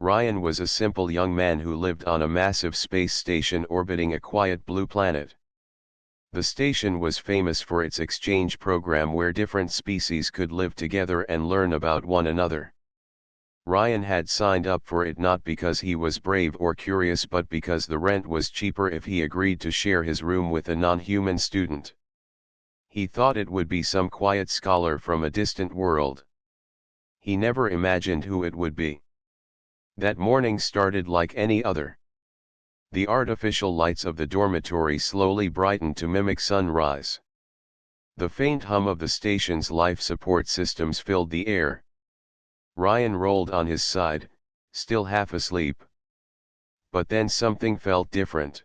Ryan was a simple young man who lived on a massive space station orbiting a quiet blue planet. The station was famous for its exchange program where different species could live together and learn about one another. Ryan had signed up for it not because he was brave or curious but because the rent was cheaper if he agreed to share his room with a non-human student. He thought it would be some quiet scholar from a distant world. He never imagined who it would be. That morning started like any other. The artificial lights of the dormitory slowly brightened to mimic sunrise. The faint hum of the station's life support systems filled the air. Ryan rolled on his side, still half asleep. But then something felt different.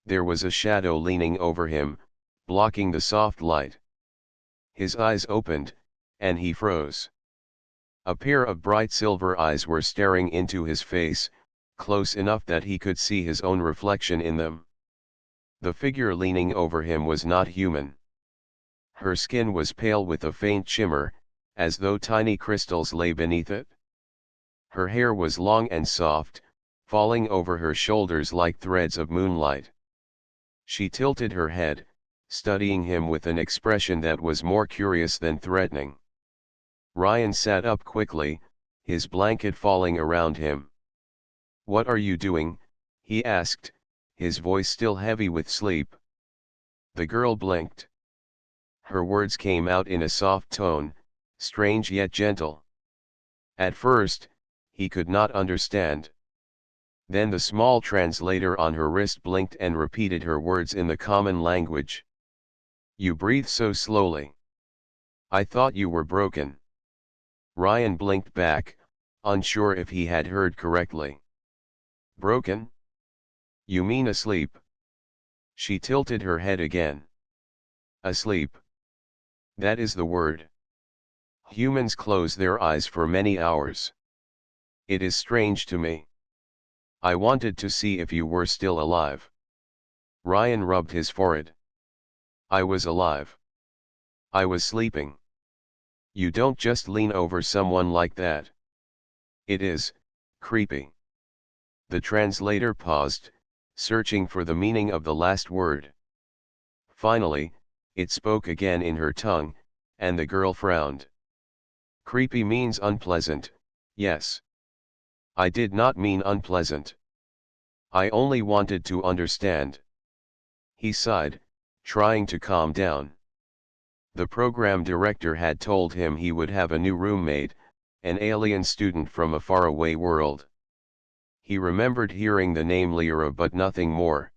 There was a shadow leaning over him, blocking the soft light. His eyes opened, and he froze. A pair of bright silver eyes were staring into his face, close enough that he could see his own reflection in them. The figure leaning over him was not human. Her skin was pale with a faint shimmer, as though tiny crystals lay beneath it. Her hair was long and soft, falling over her shoulders like threads of moonlight. She tilted her head, studying him with an expression that was more curious than threatening. Ryan sat up quickly, his blanket falling around him. "What are you doing?" he asked, his voice still heavy with sleep. The girl blinked. Her words came out in a soft tone, strange yet gentle. At first, he could not understand. Then the small translator on her wrist blinked and repeated her words in the common language. "You breathe so slowly. I thought you were broken." Ryan blinked back, unsure if he had heard correctly. "Broken? You mean asleep?" She tilted her head again. "Asleep. That is the word. Humans close their eyes for many hours. It is strange to me. I wanted to see if you were still alive." Ryan rubbed his forehead. "I was alive. I was sleeping. You don't just lean over someone like that. It is creepy." The translator paused, searching for the meaning of the last word. Finally, it spoke again in her tongue, and the girl frowned. "Creepy means unpleasant, yes. I did not mean unpleasant. I only wanted to understand." He sighed, trying to calm down. The program director had told him he would have a new roommate, an alien student from a faraway world. He remembered hearing the name Lyra but nothing more.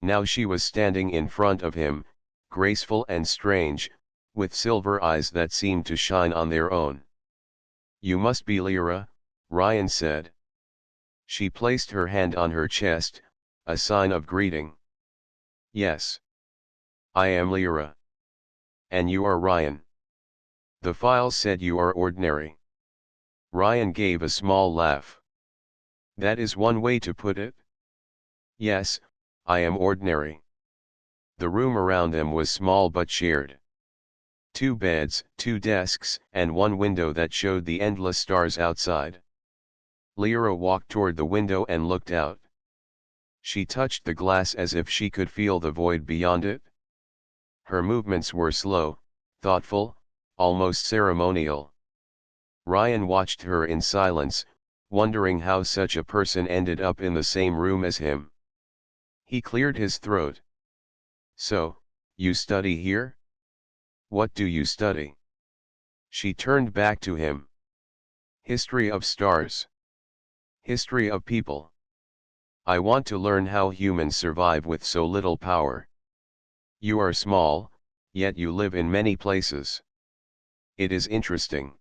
Now she was standing in front of him, graceful and strange, with silver eyes that seemed to shine on their own. "You must be Lyra," Ryan said. She placed her hand on her chest, a sign of greeting. "Yes. I am Lyra. And you are Ryan. The file said you are ordinary." Ryan gave a small laugh. "That is one way to put it. Yes, I am ordinary." The room around them was small but shared. 2 beds, 2 desks, and 1 window that showed the endless stars outside. Lyra walked toward the window and looked out. She touched the glass as if she could feel the void beyond it. Her movements were slow, thoughtful, almost ceremonial. Ryan watched her in silence, wondering how such a person ended up in the same room as him. He cleared his throat. "So, you study here? What do you study?" She turned back to him. "History of stars. History of people. I want to learn how humans survive with so little power. You are small, yet you live in many places. It is interesting."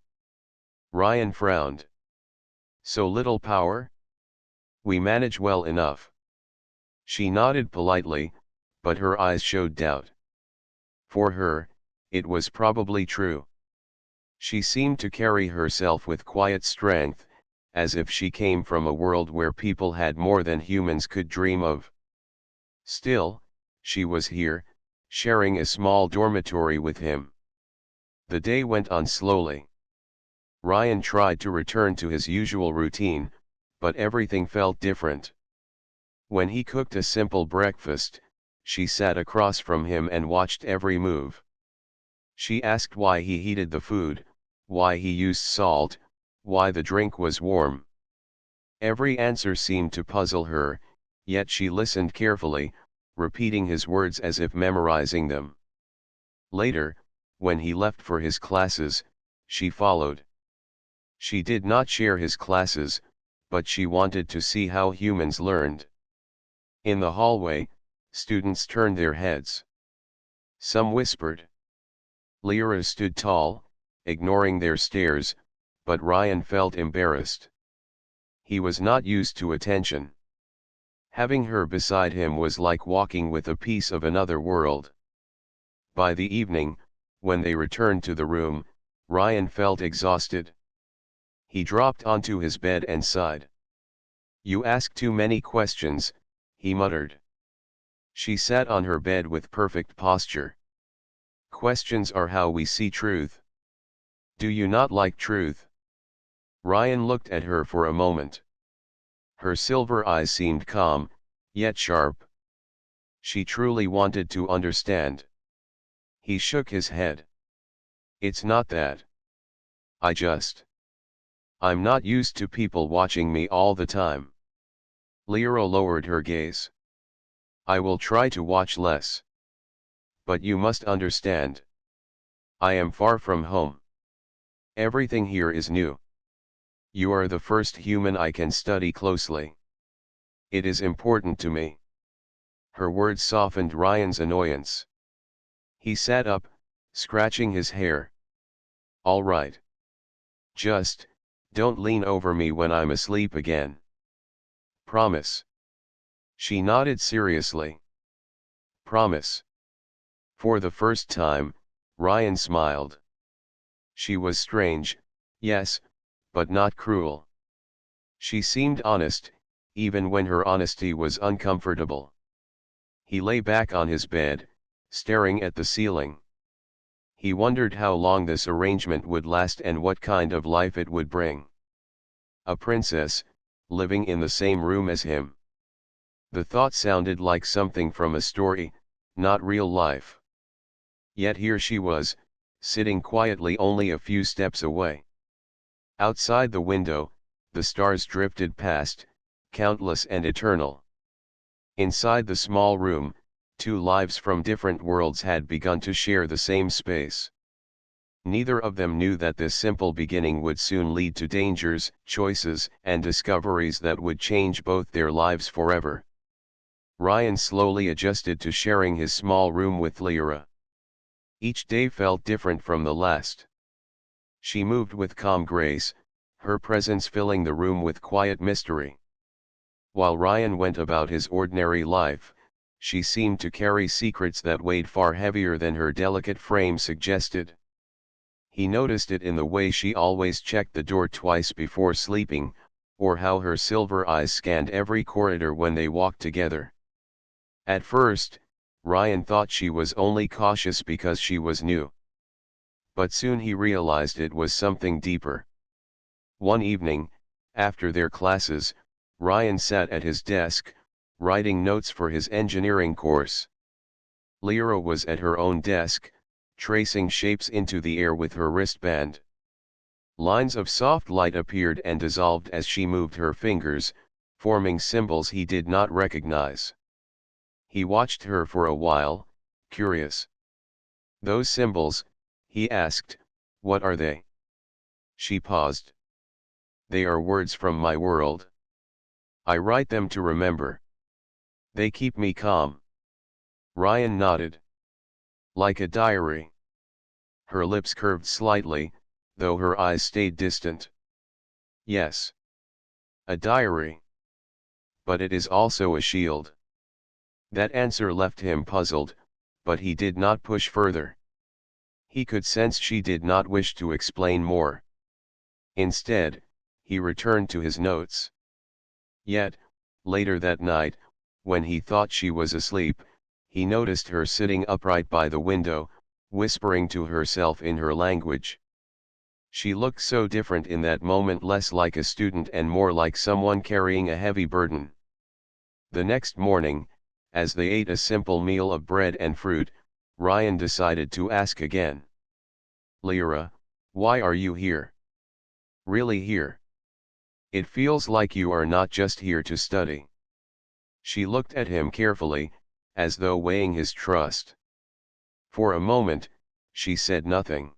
Ryan frowned. "So little power? We manage well enough." She nodded politely, but her eyes showed doubt. For her, it was probably true. She seemed to carry herself with quiet strength, as if she came from a world where people had more than humans could dream of. Still, she was here, sharing a small dormitory with him. The day went on slowly. Ryan tried to return to his usual routine, but everything felt different. When he cooked a simple breakfast, she sat across from him and watched every move. She asked why he heated the food, why he used salt, why the drink was warm. Every answer seemed to puzzle her, yet she listened carefully, repeating his words as if memorizing them. Later, when he left for his classes, she followed. She did not share his classes, but she wanted to see how humans learned. In the hallway, students turned their heads. Some whispered. Lyra stood tall, ignoring their stares, but Ryan felt embarrassed. He was not used to attention. Having her beside him was like walking with a piece of another world. By the evening, when they returned to the room, Ryan felt exhausted. He dropped onto his bed and sighed. "You ask too many questions," he muttered. She sat on her bed with perfect posture. "Questions are how we see truth. Do you not like truth?" Ryan looked at her for a moment. Her silver eyes seemed calm, yet sharp. She truly wanted to understand. He shook his head. "It's not that. I'm not used to people watching me all the time." Lyra lowered her gaze. "I will try to watch less. But you must understand. I am far from home. Everything here is new. You are the first human I can study closely. It is important to me." Her words softened Ryan's annoyance. He sat up, scratching his hair. "All right. Just, don't lean over me when I'm asleep again. Promise." She nodded seriously. "Promise." For the first time, Ryan smiled. She was strange, yes, but not cruel. She seemed honest, even when her honesty was uncomfortable. He lay back on his bed, staring at the ceiling. He wondered how long this arrangement would last and what kind of life it would bring. A princess, living in the same room as him. The thought sounded like something from a story, not real life. Yet here she was, sitting quietly only a few steps away. Outside the window, the stars drifted past, countless and eternal. Inside the small room, two lives from different worlds had begun to share the same space. Neither of them knew that this simple beginning would soon lead to dangers, choices, and discoveries that would change both their lives forever. Ryan slowly adjusted to sharing his small room with Lyra. Each day felt different from the last. She moved with calm grace, her presence filling the room with quiet mystery. While Ryan went about his ordinary life, she seemed to carry secrets that weighed far heavier than her delicate frame suggested. He noticed it in the way she always checked the door twice before sleeping, or how her silver eyes scanned every corridor when they walked together. At first, Ryan thought she was only cautious because she was new. But soon he realized it was something deeper. One evening, after their classes, Ryan sat at his desk, writing notes for his engineering course. Lyra was at her own desk, tracing shapes into the air with her wristband. Lines of soft light appeared and dissolved as she moved her fingers, forming symbols he did not recognize. He watched her for a while, curious. "Those symbols," he asked, "what are they?" She paused. "They are words from my world. I write them to remember. They keep me calm." Ryan nodded. "Like a diary." Her lips curved slightly, though her eyes stayed distant. "Yes. A diary. But it is also a shield." That answer left him puzzled, but he did not push further. He could sense she did not wish to explain more. Instead, he returned to his notes. Yet, later that night, when he thought she was asleep, he noticed her sitting upright by the window, whispering to herself in her language. She looked so different in that moment, less like a student and more like someone carrying a heavy burden. The next morning, as they ate a simple meal of bread and fruit, Ryan decided to ask again. Lyra, why are you here? Really here? It feels like you are not just here to study. She looked at him carefully, as though weighing his trust. For a moment, she said nothing.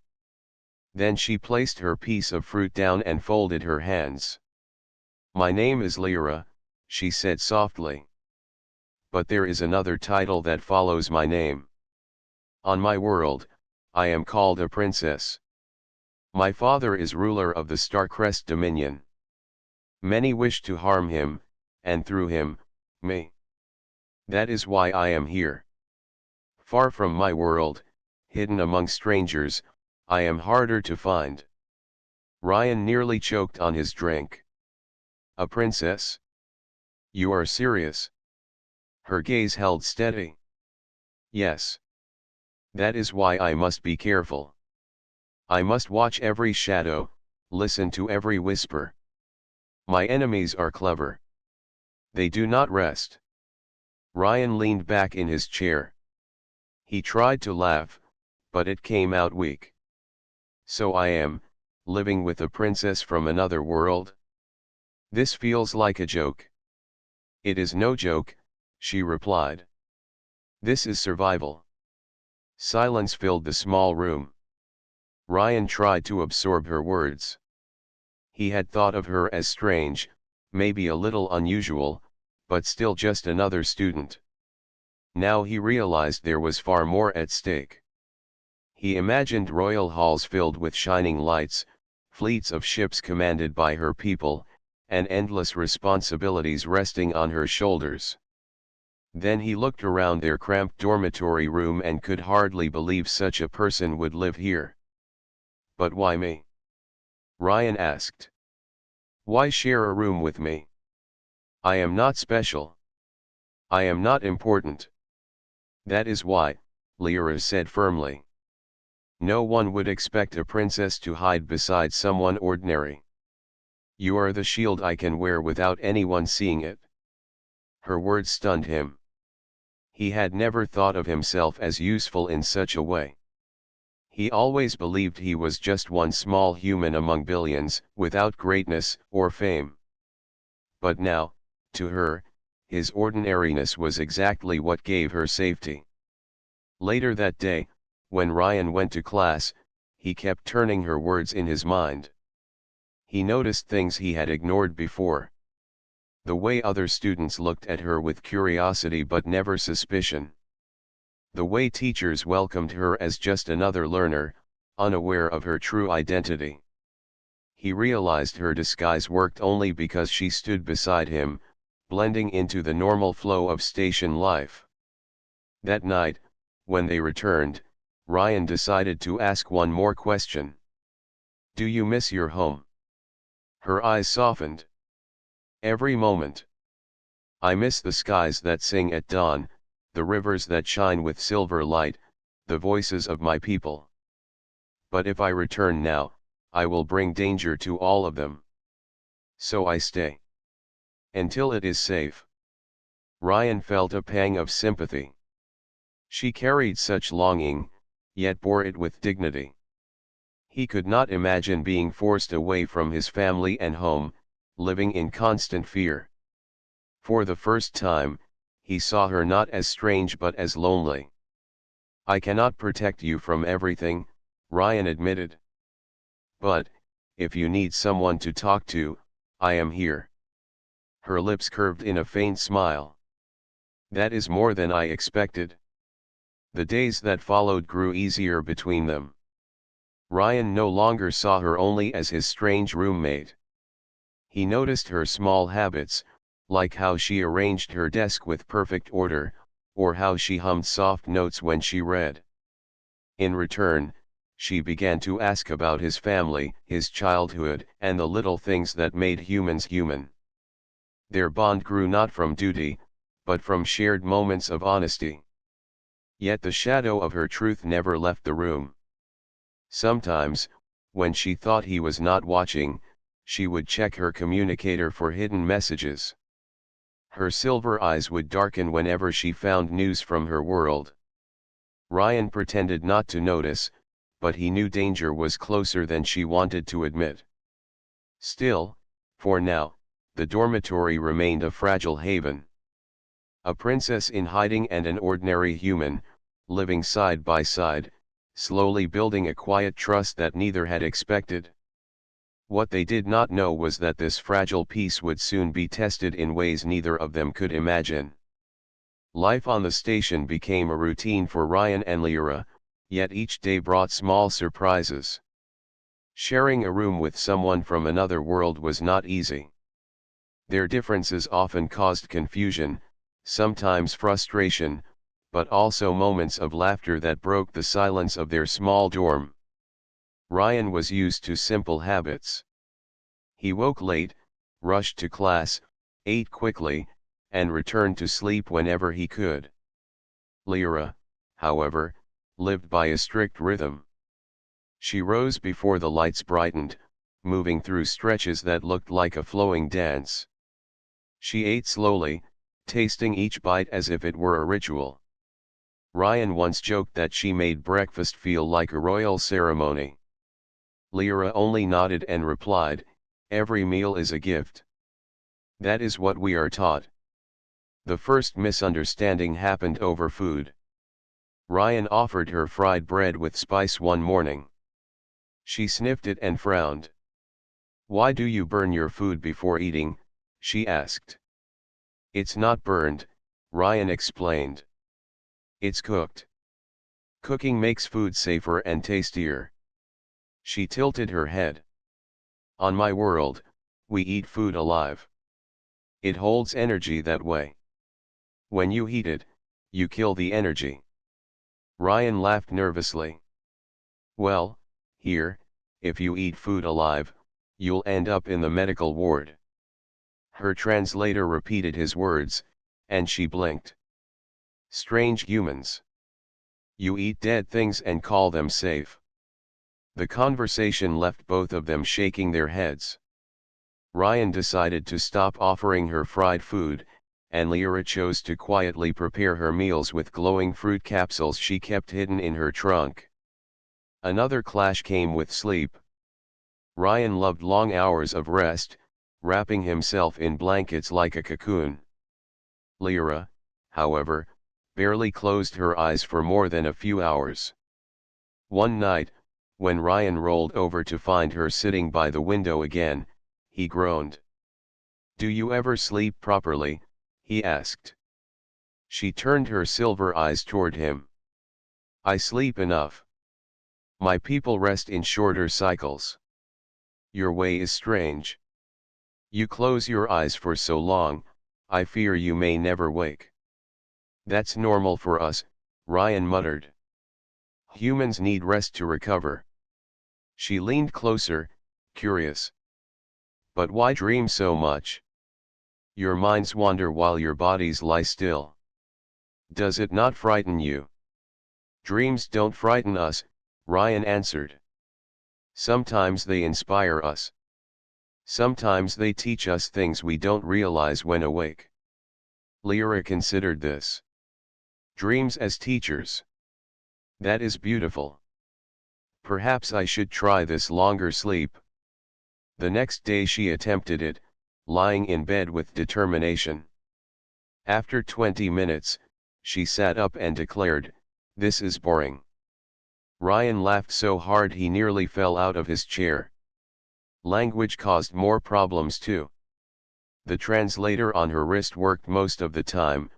Then she placed her piece of fruit down and folded her hands. My name is Lyra, she said softly. But there is another title that follows my name. On my world, I am called a princess. My father is ruler of the Starcrest Dominion. Many wish to harm him, and through him, me. That is why I am here. Far from my world, hidden among strangers, I am harder to find. Ryan nearly choked on his drink. A princess? You are serious? Her gaze held steady. Yes. That is why I must be careful. I must watch every shadow, listen to every whisper. My enemies are clever. They do not rest. Ryan leaned back in his chair. He tried to laugh, but it came out weak. So I am, living with a princess from another world? This feels like a joke. It is no joke, she replied. This is survival. Silence filled the small room. Ryan tried to absorb her words. He had thought of her as strange, maybe a little unusual, but still just another student. Now he realized there was far more at stake. He imagined royal halls filled with shining lights, fleets of ships commanded by her people, and endless responsibilities resting on her shoulders. Then he looked around their cramped dormitory room and could hardly believe such a person would live here. But why me? Ryan asked. Why share a room with me? I am not special. I am not important. That is why, Lyra said firmly. No one would expect a princess to hide beside someone ordinary. You are the shield I can wear without anyone seeing it. Her words stunned him. He had never thought of himself as useful in such a way. He always believed he was just one small human among billions, without greatness or fame. But now, to her, his ordinariness was exactly what gave her safety. Later that day, when Ryan went to class, he kept turning her words in his mind. He noticed things he had ignored before. The way other students looked at her with curiosity but never suspicion. The way teachers welcomed her as just another learner, unaware of her true identity. He realized her disguise worked only because she stood beside him, blending into the normal flow of station life. That night, when they returned, Ryan decided to ask one more question. Do you miss your home? Her eyes softened. Every moment. I miss the skies that sing at dawn, the rivers that shine with silver light, the voices of my people. But if I return now, I will bring danger to all of them. So I stay. Until it is safe. Ryan felt a pang of sympathy. She carried such longing, yet bore it with dignity. He could not imagine being forced away from his family and home, living in constant fear. For the first time, he saw her not as strange but as lonely. I cannot protect you from everything, Ryan admitted. But, if you need someone to talk to, I am here. Her lips curved in a faint smile. That is more than I expected. The days that followed grew easier between them. Ryan no longer saw her only as his strange roommate. He noticed her small habits, like how she arranged her desk with perfect order, or how she hummed soft notes when she read. In return, she began to ask about his family, his childhood, and the little things that made humans human. Their bond grew not from duty, but from shared moments of honesty. Yet the shadow of her truth never left the room. Sometimes, When she thought he was not watching, she would check her communicator for hidden messages. Her silver eyes would darken whenever she found news from her world. Ryan pretended not to notice, but he knew danger was closer than she wanted to admit. Still, for now, the dormitory remained a fragile haven. A princess in hiding and an ordinary human, living side by side, slowly building a quiet trust that neither had expected. What they did not know was that this fragile peace would soon be tested in ways neither of them could imagine. Life on the station became a routine for Ryan and Lyra, yet each day brought small surprises. Sharing a room with someone from another world was not easy. Their differences often caused confusion, sometimes frustration, but also moments of laughter that broke the silence of their small dorm. Ryan was used to simple habits. He woke late, rushed to class, ate quickly, and returned to sleep whenever he could. Lyra, however, lived by a strict rhythm. She rose before the lights brightened, moving through stretches that looked like a flowing dance. She ate slowly, tasting each bite as if it were a ritual. Ryan once joked that she made breakfast feel like a royal ceremony. Lyra only nodded and replied, "Every meal is a gift." That is what we are taught. The first misunderstanding happened over food. Ryan offered her fried bread with spice one morning. She sniffed it and frowned. "Why do you burn your food before eating?" she asked. "It's not burned," Ryan explained. "It's cooked. Cooking makes food safer and tastier." She tilted her head. "On my world, we eat food alive. It holds energy that way. When you heat it, you kill the energy." Ryan laughed nervously. "Well, here, if you eat food alive, you'll end up in the medical ward." Her translator repeated his words, and she blinked. "Strange humans. You eat dead things and call them safe." The conversation left both of them shaking their heads. Ryan decided to stop offering her fried food, and Lyra chose to quietly prepare her meals with glowing fruit capsules she kept hidden in her trunk. Another clash came with sleep. Ryan loved long hours of rest, wrapping himself in blankets like a cocoon. Lyra, however, barely closed her eyes for more than a few hours. One night, when Ryan rolled over to find her sitting by the window again, he groaned. "Do you ever sleep properly?" he asked. She turned her silver eyes toward him. "I sleep enough. My people rest in shorter cycles. Your way is strange. You close your eyes for so long, I fear you may never wake." "That's normal for us," Ryan muttered. "Humans need rest to recover." She leaned closer, curious. "But why dream so much? Your minds wander while your bodies lie still. Does it not frighten you?" "Dreams don't frighten us," Ryan answered. "Sometimes they inspire us. Sometimes they teach us things we don't realize when awake." Lyra considered this. "Dreams as teachers. That is beautiful. Perhaps I should try this longer sleep." The next day she attempted it, lying in bed with determination. After 20 minutes, she sat up and declared, "This is boring." Ryan laughed so hard he nearly fell out of his chair. Language caused more problems too. The translator on her wrist worked most of the time,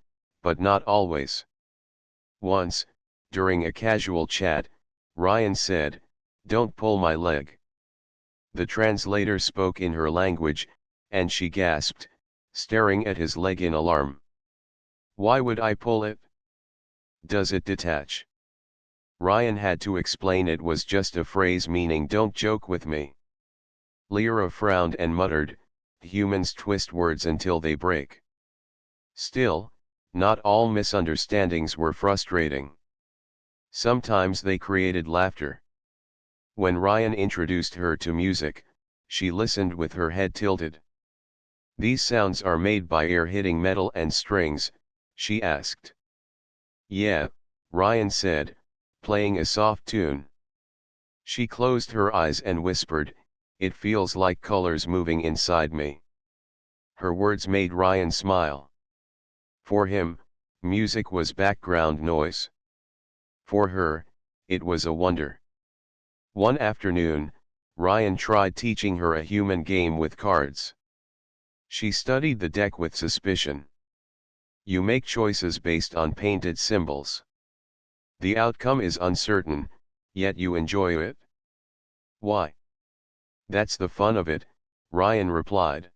but not always. Once, during a casual chat, Ryan said, "Don't pull my leg." The translator spoke in her language, and she gasped, staring at his leg in alarm. "Why would I pull it? Does it detach?" Ryan had to explain it was just a phrase meaning "don't joke with me." Lyra frowned and muttered, "Humans twist words until they break." Still, not all misunderstandings were frustrating. Sometimes they created laughter. When Ryan introduced her to music, she listened with her head tilted. "These sounds are made by air hitting metal and strings?" she asked. "Yeah," Ryan said, playing a soft tune. She closed her eyes and whispered, "It feels like colors moving inside me." Her words made Ryan smile. For him, music was background noise. For her, it was a wonder. One afternoon, Ryan tried teaching her a human game with cards. She studied the deck with suspicion. "You make choices based on painted symbols. The outcome is uncertain, yet you enjoy it." "Why?" "That's the fun of it," Ryan replied.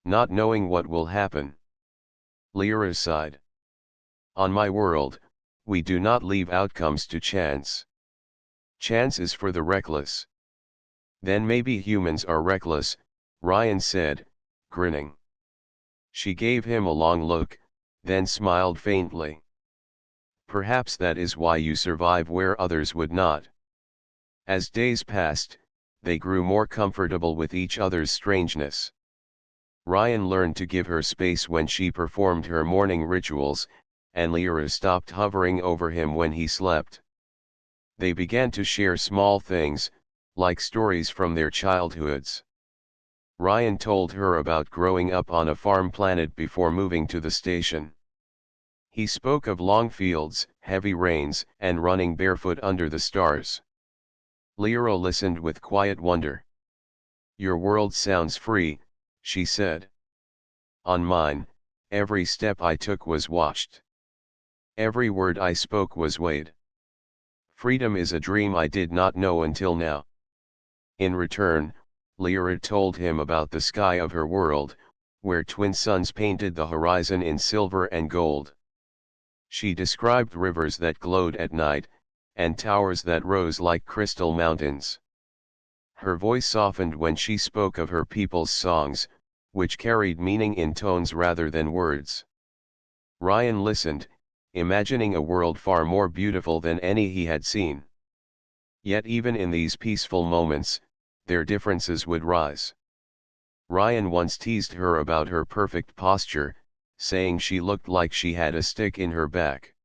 "Not knowing what will happen." Lyra sighed. "On my world, we do not leave outcomes to chance. Chance is for the reckless." "Then maybe humans are reckless," Ryan said, grinning. She gave him a long look, then smiled faintly. "Perhaps that is why you survive where others would not." As days passed, they grew more comfortable with each other's strangeness. Ryan learned to give her space when she performed her morning rituals, and Lyra stopped hovering over him when he slept. They began to share small things, like stories from their childhoods. Ryan told her about growing up on a farm planet before moving to the station. He spoke of long fields, heavy rains, and running barefoot under the stars. Lyra listened with quiet wonder. "Your world sounds free," she said. "On mine, every step I took was watched. Every word I spoke was weighed. Freedom is a dream I did not know until now." In return, Lyra told him about the sky of her world, where twin suns painted the horizon in silver and gold. She described rivers that glowed at night, and towers that rose like crystal mountains. Her voice softened when she spoke of her people's songs, which carried meaning in tones rather than words. Ryan listened, imagining a world far more beautiful than any he had seen. Yet even in these peaceful moments, their differences would rise. Ryan once teased her about her perfect posture, saying she looked like she had a stick in her back.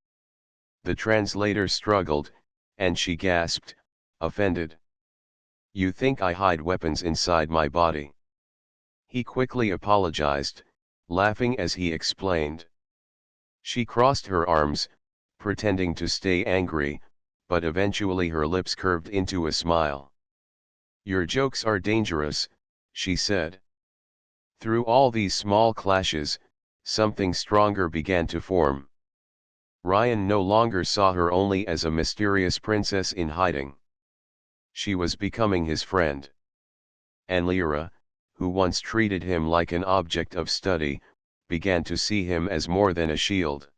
The translator struggled, and she gasped, offended. "You think I hide weapons inside my body?" He quickly apologized, laughing as he explained. She crossed her arms, pretending to stay angry, but eventually her lips curved into a smile. "Your jokes are dangerous," she said. Through all these small clashes, something stronger began to form. Ryan no longer saw her only as a mysterious princess in hiding. She was becoming his friend. And Lyra, who once treated him like an object of study, began to see him as more than a shield.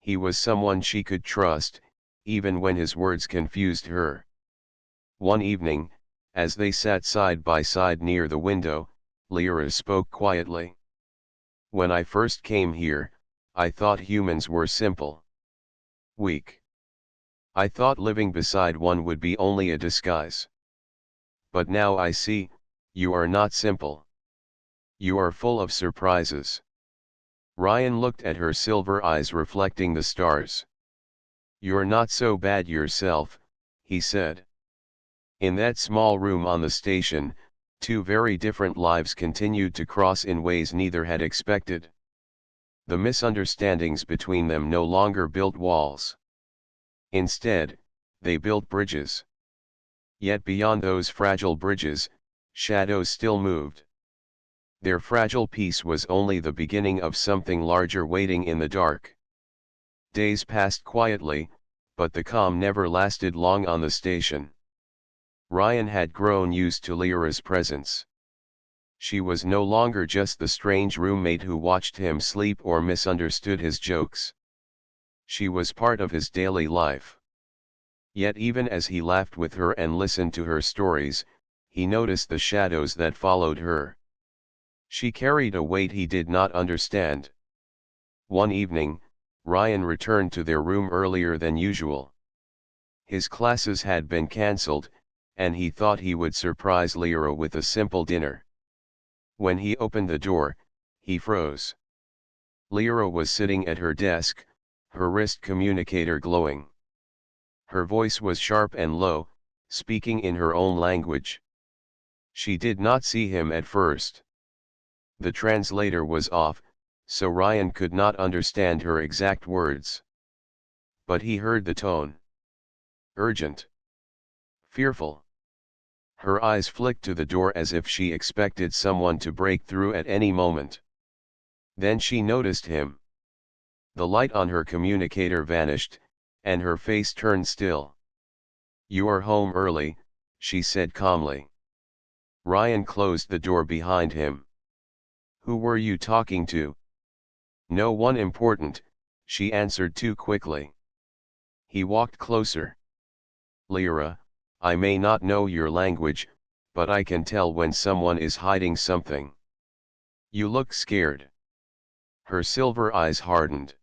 He was someone she could trust, even when his words confused her. One evening, as they sat side by side near the window, Lyra spoke quietly. "When I first came here, I thought humans were simple. Weak. I thought living beside one would be only a disguise. But now I see, you are not simple. You are full of surprises." Ryan looked at her silver eyes reflecting the stars. "You're not so bad yourself," he said. In that small room on the station, two very different lives continued to cross in ways neither had expected. The misunderstandings between them no longer built walls. Instead, they built bridges. Yet beyond those fragile bridges, shadows still moved. Their fragile peace was only the beginning of something larger waiting in the dark. Days passed quietly, but the calm never lasted long on the station. Ryan had grown used to Lyra's presence. She was no longer just the strange roommate who watched him sleep or misunderstood his jokes. She was part of his daily life. Yet even as he laughed with her and listened to her stories, he noticed the shadows that followed her. She carried a weight he did not understand. One evening, Ryan returned to their room earlier than usual. His classes had been cancelled, and he thought he would surprise Lyra with a simple dinner. When he opened the door, he froze. Lyra was sitting at her desk, her wrist communicator glowing. Her voice was sharp and low, speaking in her own language. She did not see him at first. The translator was off, so Ryan could not understand her exact words. But he heard the tone. Urgent. Fearful. Her eyes flicked to the door as if she expected someone to break through at any moment. Then she noticed him. The light on her communicator vanished, and her face turned still. "You are home early," she said calmly. Ryan closed the door behind him. "Who were you talking to?" "No one important," she answered too quickly. He walked closer. "Lyra, I may not know your language, but I can tell when someone is hiding something. You look scared." Her silver eyes hardened.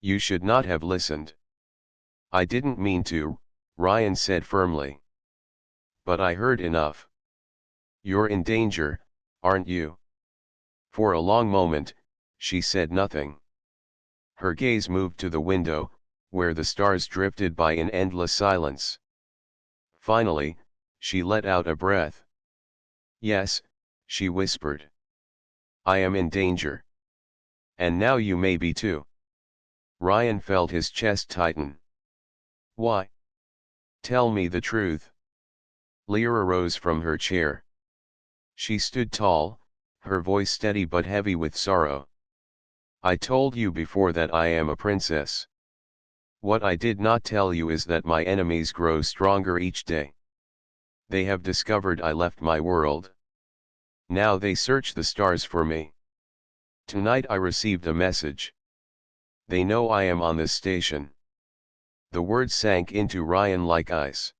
"You should not have listened." "I didn't mean to," Ryan said firmly. "But I heard enough." "You're in danger, aren't you?" For a long moment, she said nothing. Her gaze moved to the window, where the stars drifted by in endless silence. Finally, she let out a breath. "Yes," she whispered. "I am in danger. And now you may be too." Ryan felt his chest tighten. "Why? Tell me the truth." Lyra rose from her chair. She stood tall, her voice steady but heavy with sorrow. "I told you before that I am a princess. What I did not tell you is that my enemies grow stronger each day. They have discovered I left my world. Now they search the stars for me. Tonight I received a message. They know I am on this station." The words sank into Ryan like ice.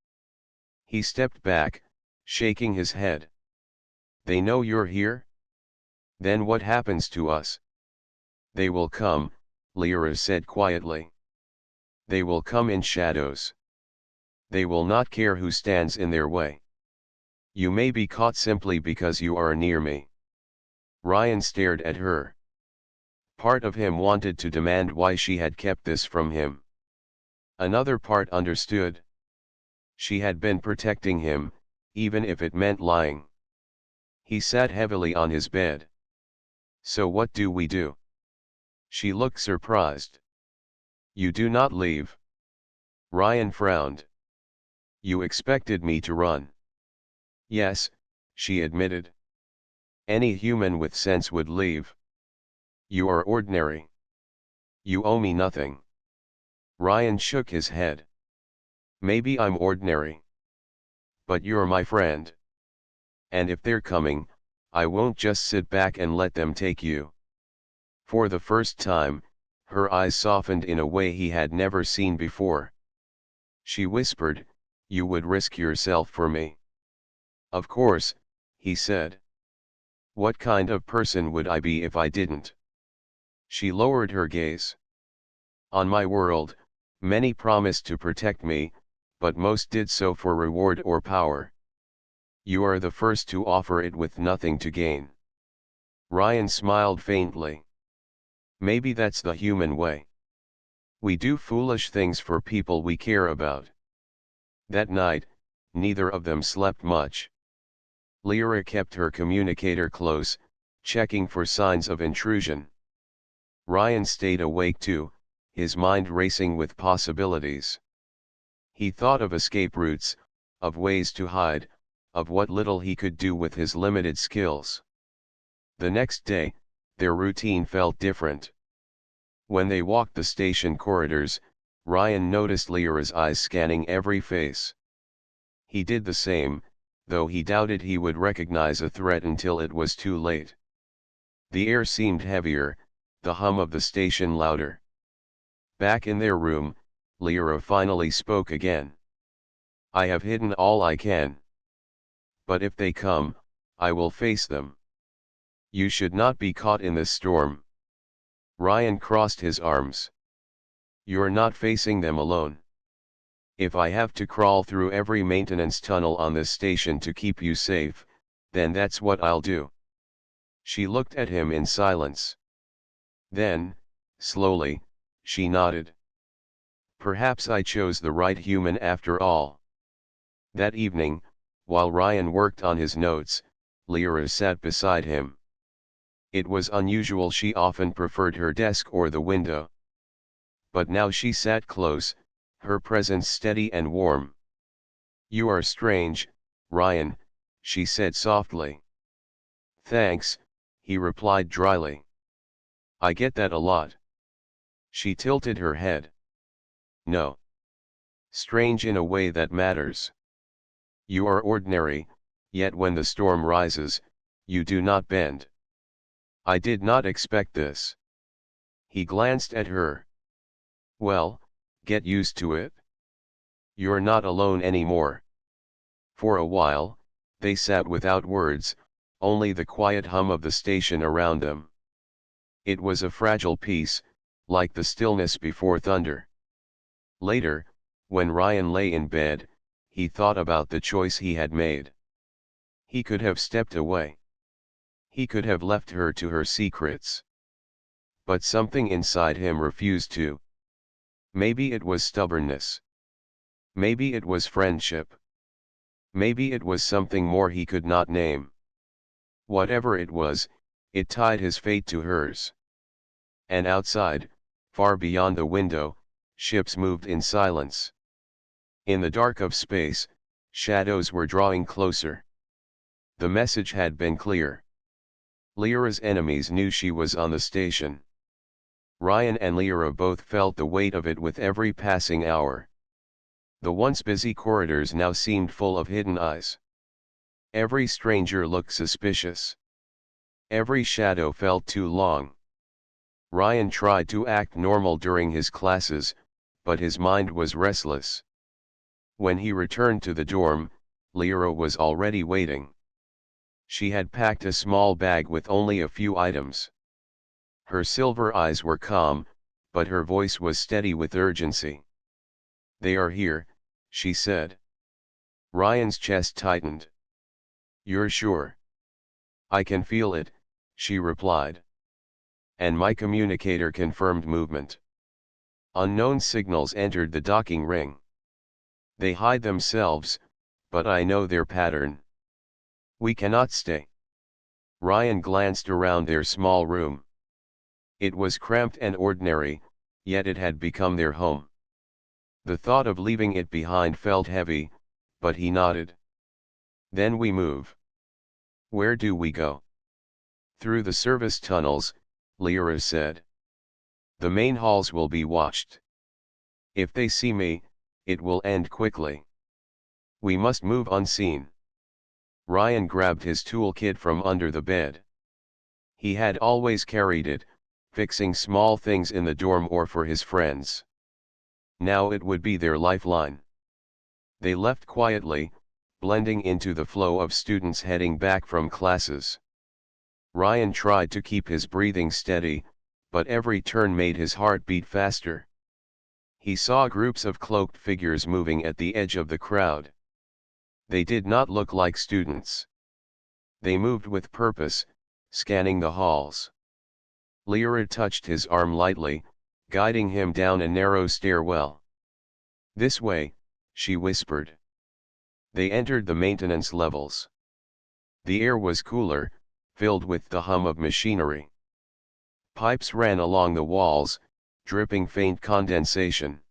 He stepped back, shaking his head. "They know you're here? Then what happens to us?" "They will come," Lyra said quietly. "They will come in shadows. They will not care who stands in their way. You may be caught simply because you are near me." Ryan stared at her. Part of him wanted to demand why she had kept this from him. Another part understood. She had been protecting him, even if it meant lying. He sat heavily on his bed. "So what do we do?" She looked surprised. "You do not leave." Ryan frowned. "You expected me to run." "Yes," she admitted. "Any human with sense would leave. You are ordinary. You owe me nothing." Ryan shook his head. "Maybe I'm ordinary. But you're my friend. And if they're coming, I won't just sit back and let them take you." For the first time, her eyes softened in a way he had never seen before. She whispered, "You would risk yourself for me." "Of course," he said. "What kind of person would I be if I didn't?" She lowered her gaze. "On my world, many promised to protect me, but most did so for reward or power. You are the first to offer it with nothing to gain." Ryan smiled faintly. "Maybe that's the human way. We do foolish things for people we care about." That night, neither of them slept much. Lyra kept her communicator close, checking for signs of intrusion. Ryan stayed awake too, his mind racing with possibilities. He thought of escape routes, of ways to hide, of what little he could do with his limited skills. The next day, their routine felt different. When they walked the station corridors, Ryan noticed Lyra's eyes scanning every face. He did the same, though he doubted he would recognize a threat until it was too late. The air seemed heavier, the hum of the station louder. Back in their room, Lyra finally spoke again. "I have hidden all I can. But if they come, I will face them. You should not be caught in this storm." Ryan crossed his arms. "You're not facing them alone. If I have to crawl through every maintenance tunnel on this station to keep you safe, then that's what I'll do. She looked at him in silence. Then, slowly, she nodded. Perhaps I chose the right human after all. That evening, while Ryan worked on his notes, Lyra sat beside him. It was unusual, she often preferred her desk or the window. But now she sat close, her presence steady and warm. "You are strange, Ryan," she said softly. "Thanks," he replied dryly. "I get that a lot." She tilted her head. "No. Strange in a way that matters. You are ordinary, yet when the storm rises, you do not bend. I did not expect this." He glanced at her. "Well, get used to it. You're not alone anymore." For a while, they sat without words, only the quiet hum of the station around them. It was a fragile peace, like the stillness before thunder. Later, when Ryan lay in bed, he thought about the choice he had made. He could have stepped away. He could have left her to her secrets. But something inside him refused to. Maybe it was stubbornness. Maybe it was friendship. Maybe it was something more he could not name. Whatever it was, it tied his fate to hers. And outside, far beyond the window, ships moved in silence. In the dark of space, shadows were drawing closer. The message had been clear. Lyra's enemies knew she was on the station. Ryan and Lyra both felt the weight of it with every passing hour. The once busy corridors now seemed full of hidden eyes. Every stranger looked suspicious. Every shadow felt too long. Ryan tried to act normal during his classes, but his mind was restless. When he returned to the dorm, Lyra was already waiting. She had packed a small bag with only a few items. Her silver eyes were calm, but her voice was steady with urgency. "They are here," she said. Ryan's chest tightened. "You're sure?" "I can feel it," she replied. "And my communicator confirmed movement." Unknown signals entered the docking ring. "They hide themselves, but I know their pattern. We cannot stay." Ryan glanced around their small room. It was cramped and ordinary, yet it had become their home. The thought of leaving it behind felt heavy, but he nodded. "Then we move." "Where do we go?" "Through the service tunnels," Lyra said. "The main halls will be watched. If they see me, it will end quickly. We must move unseen." Ryan grabbed his toolkit from under the bed. He had always carried it, fixing small things in the dorm or for his friends. Now it would be their lifeline. They left quietly, blending into the flow of students heading back from classes. Ryan tried to keep his breathing steady, but every turn made his heart beat faster. He saw groups of cloaked figures moving at the edge of the crowd. They did not look like students. They moved with purpose, scanning the halls. Lyra touched his arm lightly, guiding him down a narrow stairwell. "This way," she whispered. They entered the maintenance levels. The air was cooler, filled with the hum of machinery. Pipes ran along the walls, dripping faint condensation.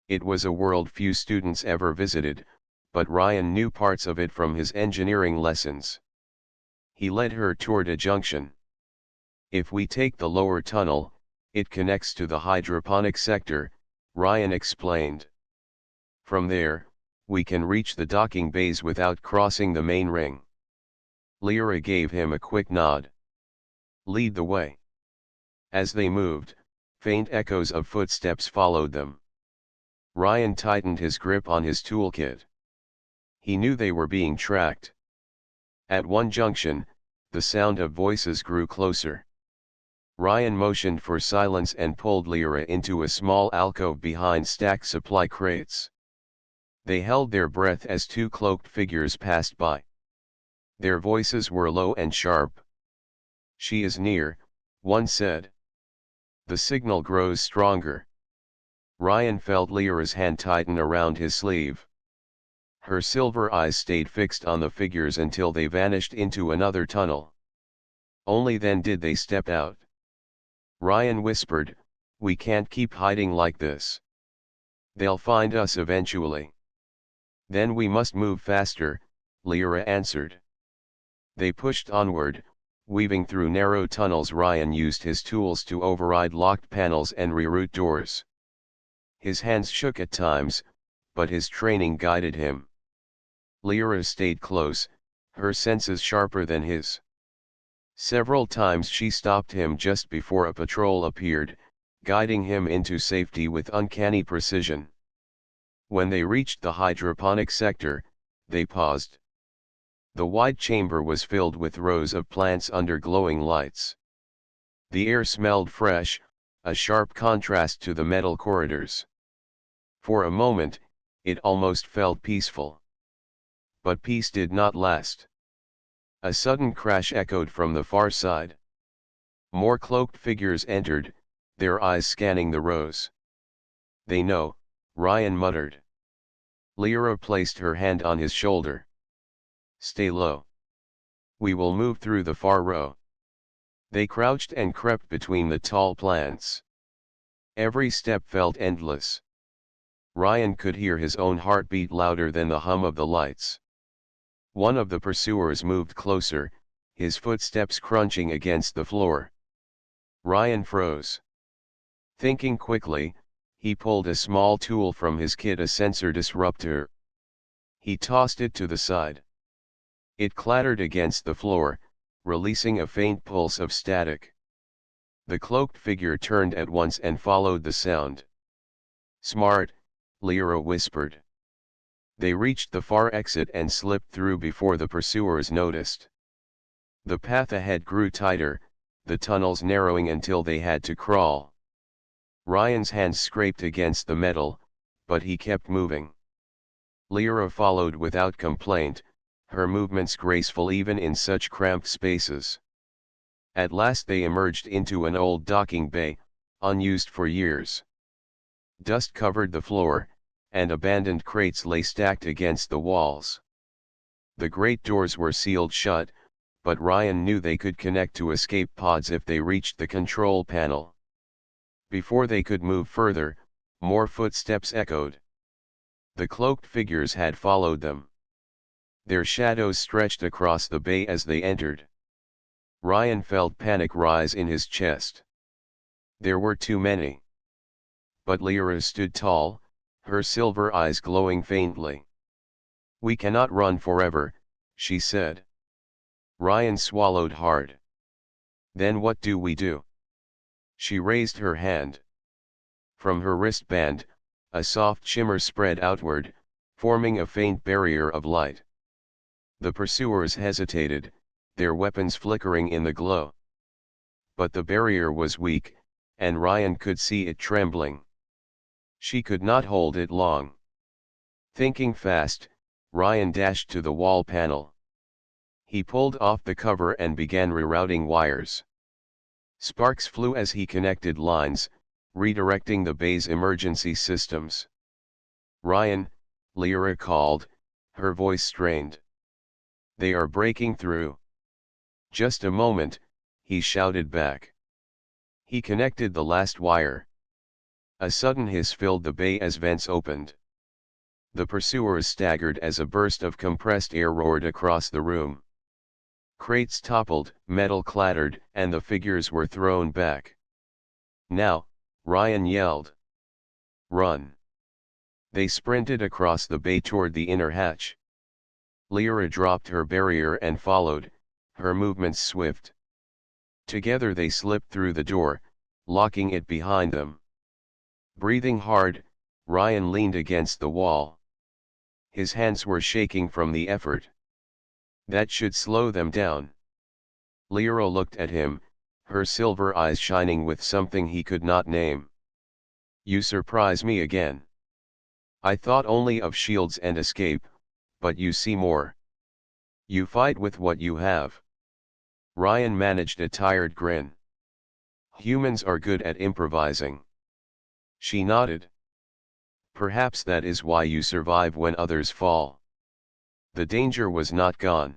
It was a world few students ever visited, but Ryan knew parts of it from his engineering lessons. He led her toward a junction. "If we take the lower tunnel, it connects to the hydroponic sector," Ryan explained. "From there, we can reach the docking bays without crossing the main ring." Lyra gave him a quick nod. "Lead the way." As they moved, faint echoes of footsteps followed them. Ryan tightened his grip on his toolkit. He knew they were being tracked. At one junction, the sound of voices grew closer. Ryan motioned for silence and pulled Lyra into a small alcove behind stacked supply crates. They held their breath as two cloaked figures passed by. Their voices were low and sharp. "She is near," one said. The signal grows stronger. Ryan felt Lyra's hand tighten around his sleeve. Her silver eyes stayed fixed on the figures until they vanished into another tunnel. Only then did they step out. Ryan whispered, "We can't keep hiding like this. They'll find us eventually." "Then we must move faster," Lyra answered. They pushed onward, weaving through narrow tunnels. Ryan used his tools to override locked panels and reroute doors. His hands shook at times, but his training guided him. Lyra stayed close, her senses sharper than his. Several times she stopped him just before a patrol appeared, guiding him into safety with uncanny precision. When they reached the hydroponic sector, they paused. The wide chamber was filled with rows of plants under glowing lights. The air smelled fresh, a sharp contrast to the metal corridors. For a moment, it almost felt peaceful. But peace did not last. A sudden crash echoed from the far side. More cloaked figures entered, their eyes scanning the rows. "They know," Ryan muttered. Lyra placed her hand on his shoulder. "Stay low. We will move through the far row." They crouched and crept between the tall plants. Every step felt endless. Ryan could hear his own heartbeat louder than the hum of the lights. One of the pursuers moved closer, his footsteps crunching against the floor. Ryan froze. Thinking quickly, he pulled a small tool from his kit, a sensor disruptor. He tossed it to the side. It clattered against the floor, releasing a faint pulse of static. The cloaked figure turned at once and followed the sound. "Smart," Lyra whispered. They reached the far exit and slipped through before the pursuers noticed. The path ahead grew tighter, the tunnels narrowing until they had to crawl. Ryan's hands scraped against the metal, but he kept moving. Lyra followed without complaint, her movements graceful even in such cramped spaces. At last they emerged into an old docking bay, unused for years. Dust covered the floor, and abandoned crates lay stacked against the walls. The great doors were sealed shut, but Ryan knew they could connect to escape pods if they reached the control panel. Before they could move further, more footsteps echoed. The cloaked figures had followed them. Their shadows stretched across the bay as they entered. Ryan felt panic rise in his chest. There were too many. But Lyra stood tall, her silver eyes glowing faintly. "We cannot run forever," she said. Ryan swallowed hard. "Then what do we do?" She raised her hand. From her wristband, a soft shimmer spread outward, forming a faint barrier of light. The pursuers hesitated, their weapons flickering in the glow. But the barrier was weak, and Ryan could see it trembling. She could not hold it long. Thinking fast, Ryan dashed to the wall panel. He pulled off the cover and began rerouting wires. Sparks flew as he connected lines, redirecting the bay's emergency systems. "Ryan," Lyra called, her voice strained. "They are breaking through." "Just a moment," he shouted back. He connected the last wire. A sudden hiss filled the bay as vents opened. The pursuers staggered as a burst of compressed air roared across the room. Crates toppled, metal clattered, and the figures were thrown back. "Now," Ryan yelled. "Run." They sprinted across the bay toward the inner hatch. Lyra dropped her barrier and followed, her movements swift. Together they slipped through the door, locking it behind them. Breathing hard, Ryan leaned against the wall. His hands were shaking from the effort. That should slow them down. Lyra looked at him, her silver eyes shining with something he could not name. "You surprise me again." I thought only of shields and escape, but you see more. You fight with what you have. Ryan managed a tired grin. Humans are good at improvising. She nodded. Perhaps that is why you survive when others fall. The danger was not gone.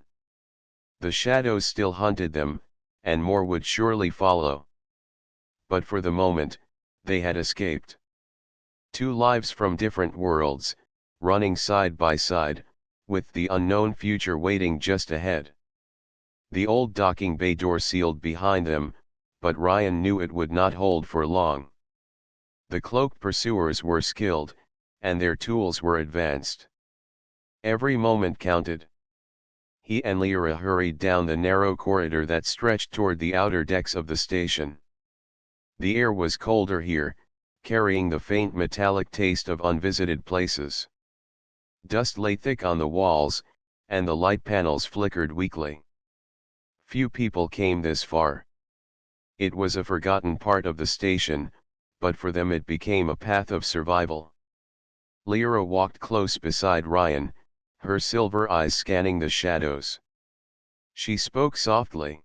The shadows still hunted them, and more would surely follow. But for the moment, they had escaped. Two lives from different worlds, running side by side, with the unknown future waiting just ahead. The old docking bay door sealed behind them, but Ryan knew it would not hold for long. The cloaked pursuers were skilled, and their tools were advanced. Every moment counted. He and Lyra hurried down the narrow corridor that stretched toward the outer decks of the station. The air was colder here, carrying the faint metallic taste of unvisited places. Dust lay thick on the walls, and the light panels flickered weakly. Few people came this far. It was a forgotten part of the station, but for them it became a path of survival. Lyra walked close beside Ryan, her silver eyes scanning the shadows. She spoke softly.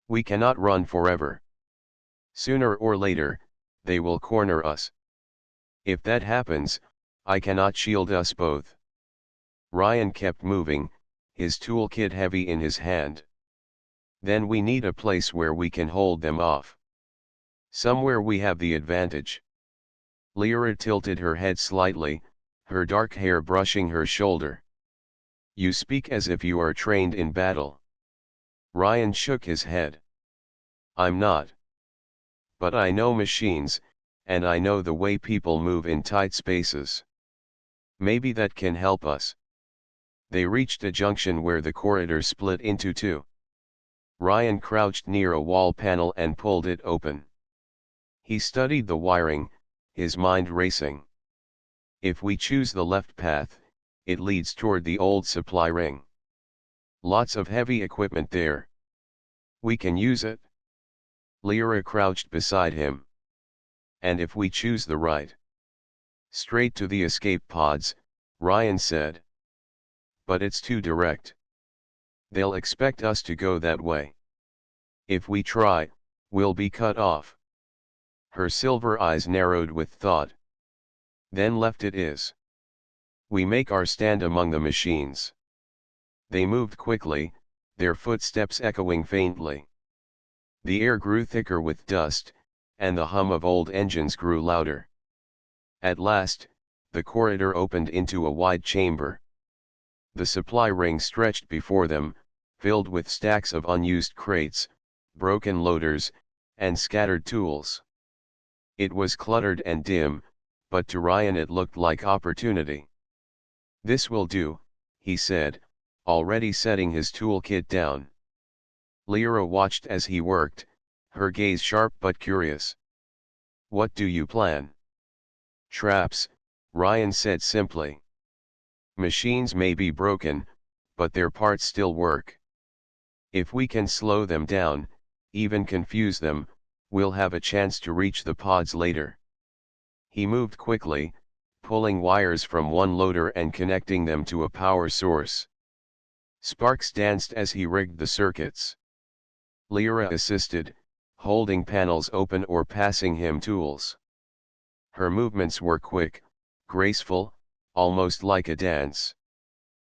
We cannot run forever. Sooner or later, they will corner us. If that happens, I cannot shield us both. Ryan kept moving, his toolkit heavy in his hand. Then we need a place where we can hold them off. Somewhere we have the advantage. Lyra tilted her head slightly, her dark hair brushing her shoulder. You speak as if you are trained in battle. Ryan shook his head. I'm not. But I know machines, and I know the way people move in tight spaces. Maybe that can help us. They reached a junction where the corridor split into two. Ryan crouched near a wall panel and pulled it open. He studied the wiring, his mind racing. If we choose the left path, it leads toward the old supply ring. Lots of heavy equipment there. We can use it. Lyra crouched beside him. And if we choose the right? Straight to the escape pods, Ryan said. But it's too direct. They'll expect us to go that way. If we try, we'll be cut off. Her silver eyes narrowed with thought. Then left it is. We make our stand among the machines. They moved quickly, their footsteps echoing faintly. The air grew thicker with dust, and the hum of old engines grew louder. At last, the corridor opened into a wide chamber. The supply ring stretched before them, filled with stacks of unused crates, broken loaders, and scattered tools. It was cluttered and dim, but to Ryan it looked like opportunity. This will do, he said, already setting his toolkit down. Lyra watched as he worked, her gaze sharp but curious. What do you plan? Traps, Ryan said simply. Machines may be broken, but their parts still work. If we can slow them down, even confuse them, we'll have a chance to reach the pods later. He moved quickly, pulling wires from one loader and connecting them to a power source. Sparks danced as he rigged the circuits. Lyra assisted, holding panels open or passing him tools. Her movements were quick, graceful, almost like a dance.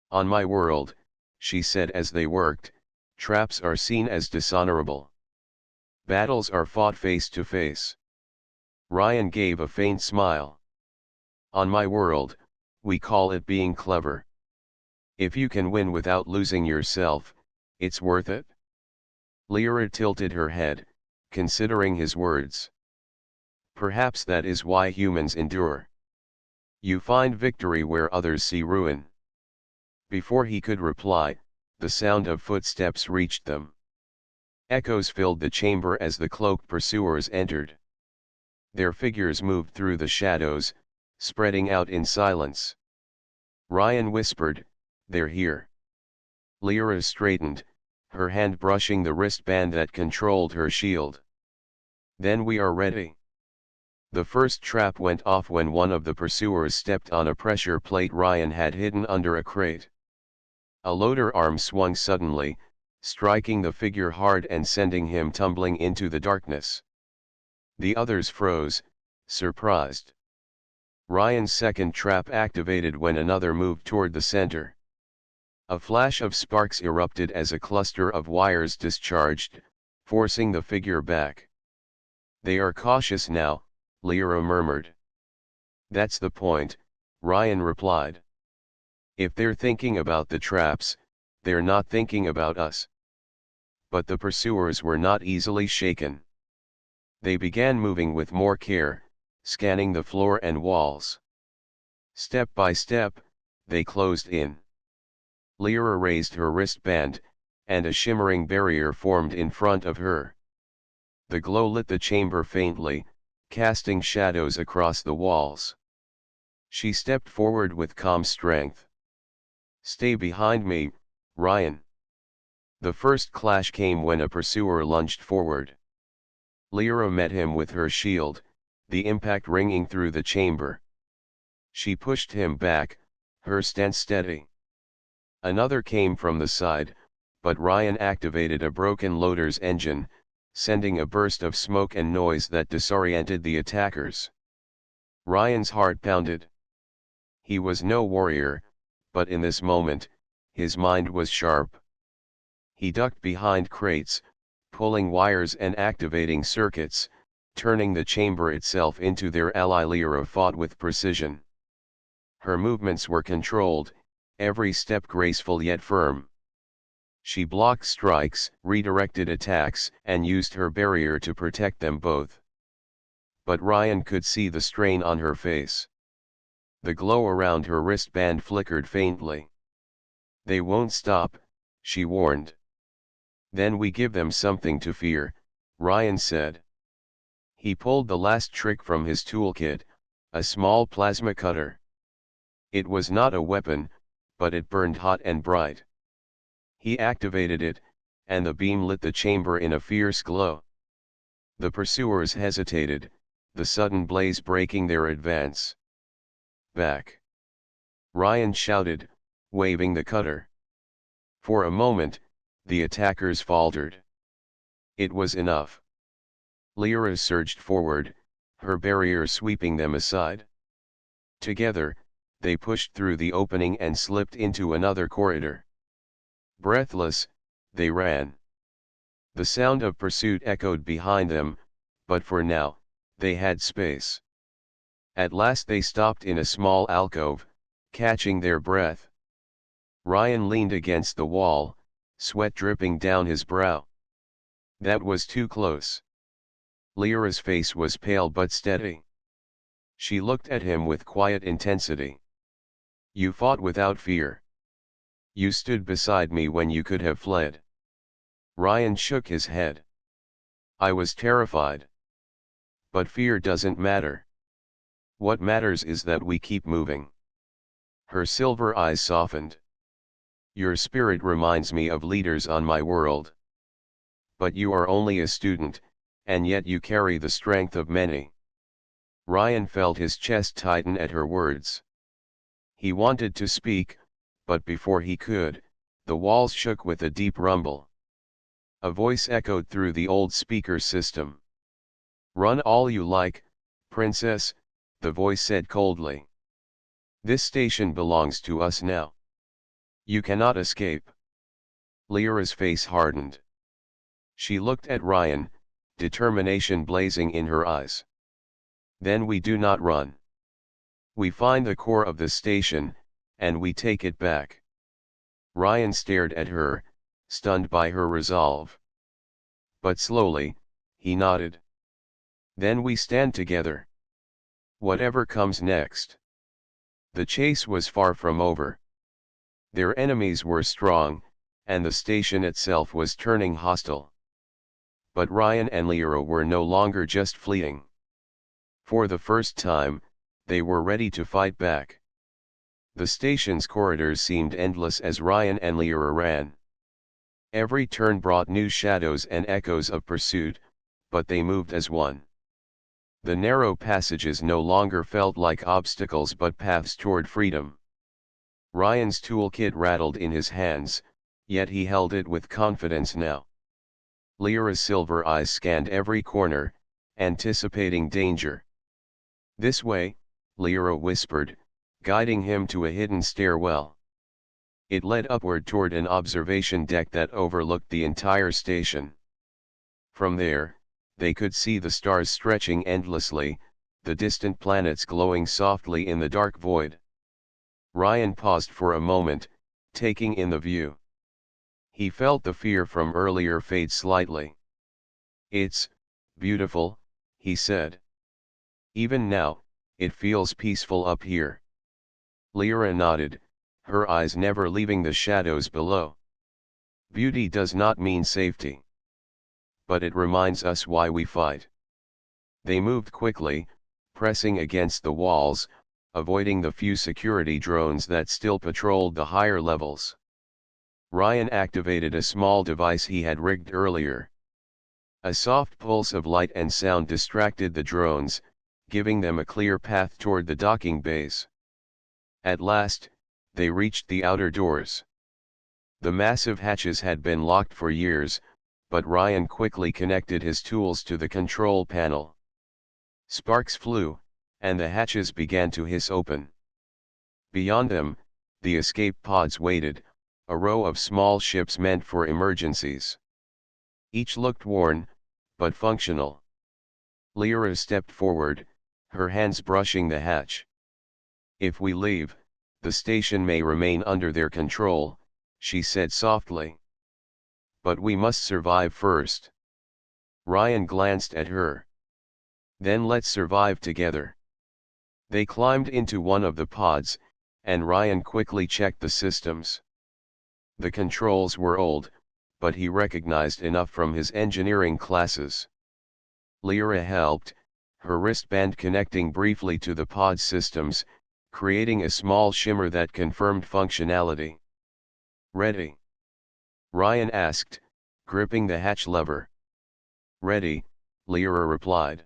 On my world, she said as they worked, traps are seen as dishonorable. Battles are fought face to face. Ryan gave a faint smile. On my world, we call it being clever. If you can win without losing yourself, it's worth it. Lyra tilted her head, considering his words. Perhaps that is why humans endure. You find victory where others see ruin. Before he could reply, the sound of footsteps reached them. Echoes filled the chamber as the cloaked pursuers entered. Their figures moved through the shadows, spreading out in silence. Ryan whispered, "They're here." Lyra straightened, her hand brushing the wristband that controlled her shield. "Then we are ready." The first trap went off when one of the pursuers stepped on a pressure plate Ryan had hidden under a crate. A loader arm swung suddenly, striking the figure hard and sending him tumbling into the darkness. The others froze, surprised. Ryan's second trap activated when another moved toward the center. A flash of sparks erupted as a cluster of wires discharged, forcing the figure back. "They are cautious now," Lyra murmured. "That's the point," Ryan replied. "If they're thinking about the traps, they're not thinking about us." But the pursuers were not easily shaken. They began moving with more care, scanning the floor and walls. Step by step, they closed in. Lyra raised her wristband, and a shimmering barrier formed in front of her. The glow lit the chamber faintly, casting shadows across the walls. She stepped forward with calm strength. "Stay behind me, Ryan." The first clash came when a pursuer lunged forward. Lyra met him with her shield, the impact ringing through the chamber. She pushed him back, her stance steady. Another came from the side, but Ryan activated a broken loader's engine, sending a burst of smoke and noise that disoriented the attackers. Ryan's heart pounded. He was no warrior, but in this moment, his mind was sharp. He ducked behind crates, pulling wires and activating circuits, turning the chamber itself into their ally. Lyra fought with precision. Her movements were controlled, every step graceful yet firm. She blocked strikes, redirected attacks, and used her barrier to protect them both. But Ryan could see the strain on her face. The glow around her wristband flickered faintly. "They won't stop," she warned. "Then we give them something to fear," Ryan said. He pulled the last trick from his toolkit, a small plasma cutter. It was not a weapon, but it burned hot and bright. He activated it, and the beam lit the chamber in a fierce glow. The pursuers hesitated, the sudden blaze breaking their advance. "Back!" Ryan shouted, waving the cutter. For a moment, the attackers faltered. It was enough. Lyra surged forward, her barrier sweeping them aside. Together, they pushed through the opening and slipped into another corridor. Breathless, they ran. The sound of pursuit echoed behind them, but for now, they had space. At last they stopped in a small alcove, catching their breath. Ryan leaned against the wall, sweat dripping down his brow. That was too close. Lyra's face was pale but steady. She looked at him with quiet intensity. "You fought without fear. You stood beside me when you could have fled." Ryan shook his head. "I was terrified. But fear doesn't matter. What matters is that we keep moving." Her silver eyes softened. "Your spirit reminds me of leaders on my world. But you are only a student, and yet you carry the strength of many." Ryan felt his chest tighten at her words. He wanted to speak, but before he could, the walls shook with a deep rumble. A voice echoed through the old speaker system. "Run all you like, princess," the voice said coldly. "This station belongs to us now. You cannot escape." Lyra's face hardened. She looked at Ryan, determination blazing in her eyes. "Then we do not run. We find the core of the station, and we take it back." Ryan stared at her, stunned by her resolve. But slowly, he nodded. "Then we stand together. Whatever comes next." The chase was far from over. Their enemies were strong, and the station itself was turning hostile. But Ryan and Lyra were no longer just fleeing. For the first time, they were ready to fight back. The station's corridors seemed endless as Ryan and Lyra ran. Every turn brought new shadows and echoes of pursuit, but they moved as one. The narrow passages no longer felt like obstacles but paths toward freedom. Ryan's toolkit rattled in his hands, yet he held it with confidence now. Lyra's silver eyes scanned every corner, anticipating danger. "This way," Lyra whispered, guiding him to a hidden stairwell. It led upward toward an observation deck that overlooked the entire station. From there, they could see the stars stretching endlessly, the distant planets glowing softly in the dark void. Ryan paused for a moment, taking in the view. He felt the fear from earlier fade slightly. "It's beautiful," he said. "Even now, it feels peaceful up here." Lyra nodded, her eyes never leaving the shadows below. "Beauty does not mean safety. But it reminds us why we fight." They moved quickly, pressing against the walls, avoiding the few security drones that still patrolled the higher levels. Ryan activated a small device he had rigged earlier. A soft pulse of light and sound distracted the drones, giving them a clear path toward the docking bays. At last, they reached the outer doors. The massive hatches had been locked for years, but Ryan quickly connected his tools to the control panel. Sparks flew, and the hatches began to hiss open. Beyond them, the escape pods waited, a row of small ships meant for emergencies. Each looked worn, but functional. Lyra stepped forward, her hands brushing the hatch. "If we leave, the station may remain under their control," she said softly. "But we must survive first." Ryan glanced at her. "Then let's survive together." They climbed into one of the pods, and Ryan quickly checked the systems. The controls were old, but he recognized enough from his engineering classes. Lyra helped, her wristband connecting briefly to the pod systems, creating a small shimmer that confirmed functionality. "Ready?" Ryan asked, gripping the hatch lever. "Ready," Lyra replied.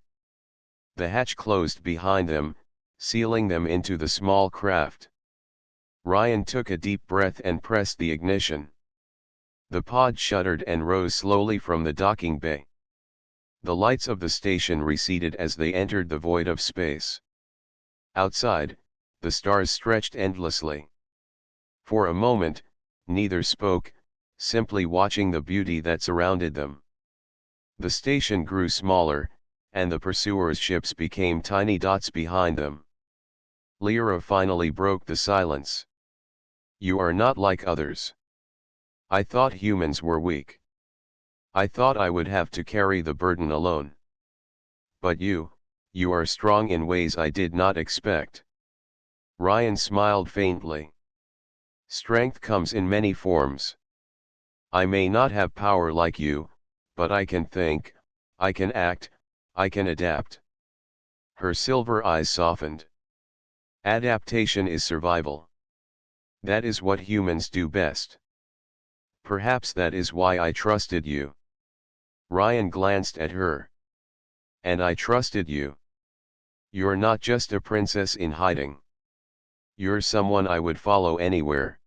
The hatch closed behind them, sealing them into the small craft. Ryan took a deep breath and pressed the ignition. The pod shuddered and rose slowly from the docking bay. The lights of the station receded as they entered the void of space. Outside, the stars stretched endlessly. For a moment, neither spoke, simply watching the beauty that surrounded them. The station grew smaller, and the pursuers' ships became tiny dots behind them. Lyra finally broke the silence. "You are not like others. I thought humans were weak. I thought I would have to carry the burden alone. But you are strong in ways I did not expect." Ryan smiled faintly. "Strength comes in many forms. I may not have power like you, but I can think, I can act, I can adapt." Her silver eyes softened. "Adaptation is survival. That is what humans do best. Perhaps that is why I trusted you." Ryan glanced at her. "And I trusted you. You're not just a princess in hiding. You're someone I would follow anywhere."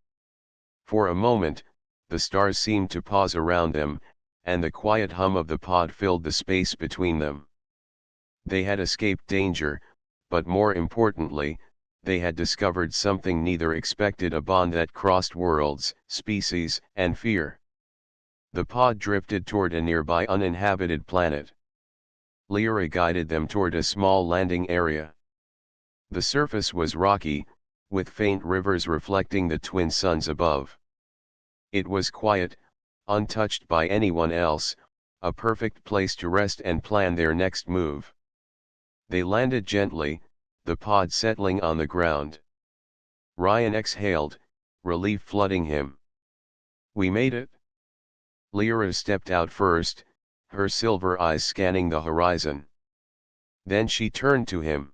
For a moment, the stars seemed to pause around them, and the quiet hum of the pod filled the space between them. They had escaped danger, but more importantly, they had discovered something neither expected: a bond that crossed worlds, species, and fear. The pod drifted toward a nearby uninhabited planet. Lyra guided them toward a small landing area. The surface was rocky, with faint rivers reflecting the twin suns above. It was quiet, untouched by anyone else, a perfect place to rest and plan their next move. They landed gently, the pod settling on the ground. Ryan exhaled, relief flooding him. "We made it." Lyra stepped out first, her silver eyes scanning the horizon. Then she turned to him.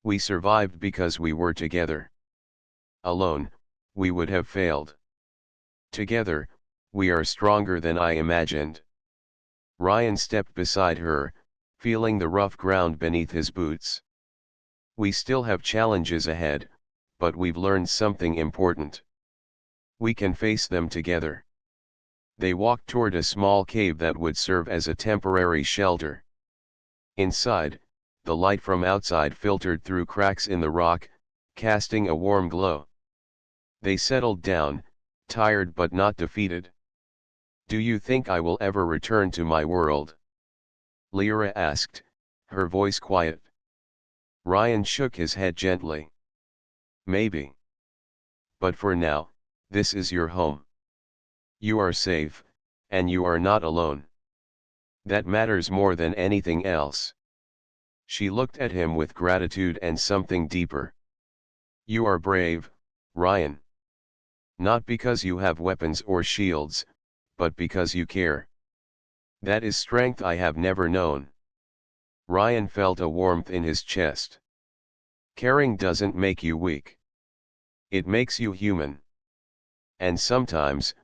"We survived because we were together. Alone, we would have failed. Together, we are stronger than I imagined." Ryan stepped beside her, feeling the rough ground beneath his boots. We still have challenges ahead, but we've learned something important. We can face them together. They walked toward a small cave that would serve as a temporary shelter. Inside, the light from outside filtered through cracks in the rock, casting a warm glow. They settled down, tired but not defeated. "Do you think I will ever return to my world?" Lyra asked, her voice quiet. Ryan shook his head gently. "Maybe. But for now, this is your home. You are safe, and you are not alone. That matters more than anything else." She looked at him with gratitude and something deeper. "You are brave, Ryan. Not because you have weapons or shields, but because you care. That is strength I have never known." Ryan felt a warmth in his chest. Caring doesn't make you weak. It makes you human. And sometimes,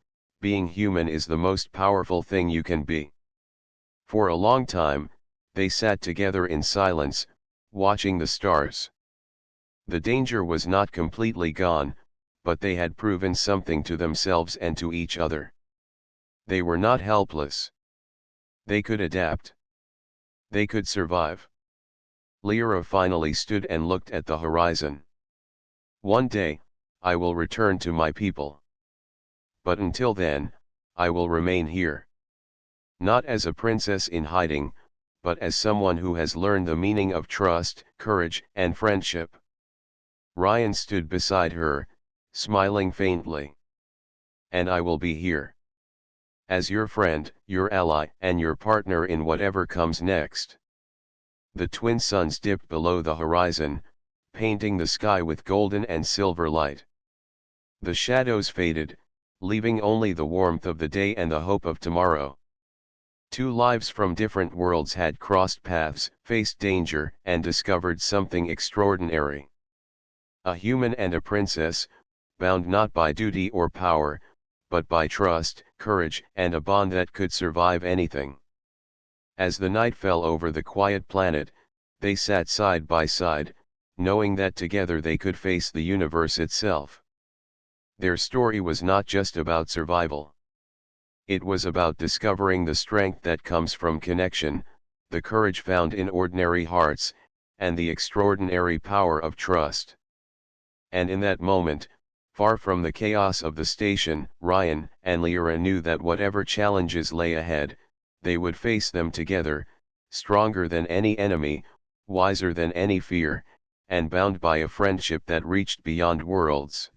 being human is the most powerful thing you can be. For a long time, they sat together in silence, watching the stars. The danger was not completely gone, but they had proven something to themselves and to each other. They were not helpless. They could adapt. They could survive. Lyra finally stood and looked at the horizon. "One day, I will return to my people. But until then, I will remain here. Not as a princess in hiding, but as someone who has learned the meaning of trust, courage, and friendship." Ryan stood beside her, smiling faintly. "And I will be here. As your friend, your ally, and your partner in whatever comes next." The twin suns dipped below the horizon, painting the sky with golden and silver light. The shadows faded, leaving only the warmth of the day and the hope of tomorrow. Two lives from different worlds had crossed paths, faced danger, and discovered something extraordinary. A human and a princess, bound not by duty or power, but by trust, courage, and a bond that could survive anything. As the night fell over the quiet planet, they sat side by side, knowing that together they could face the universe itself. Their story was not just about survival. It was about discovering the strength that comes from connection, the courage found in ordinary hearts, and the extraordinary power of trust. And in that moment, far from the chaos of the station, Ryan and Lyra knew that whatever challenges lay ahead, they would face them together, stronger than any enemy, wiser than any fear, and bound by a friendship that reached beyond worlds.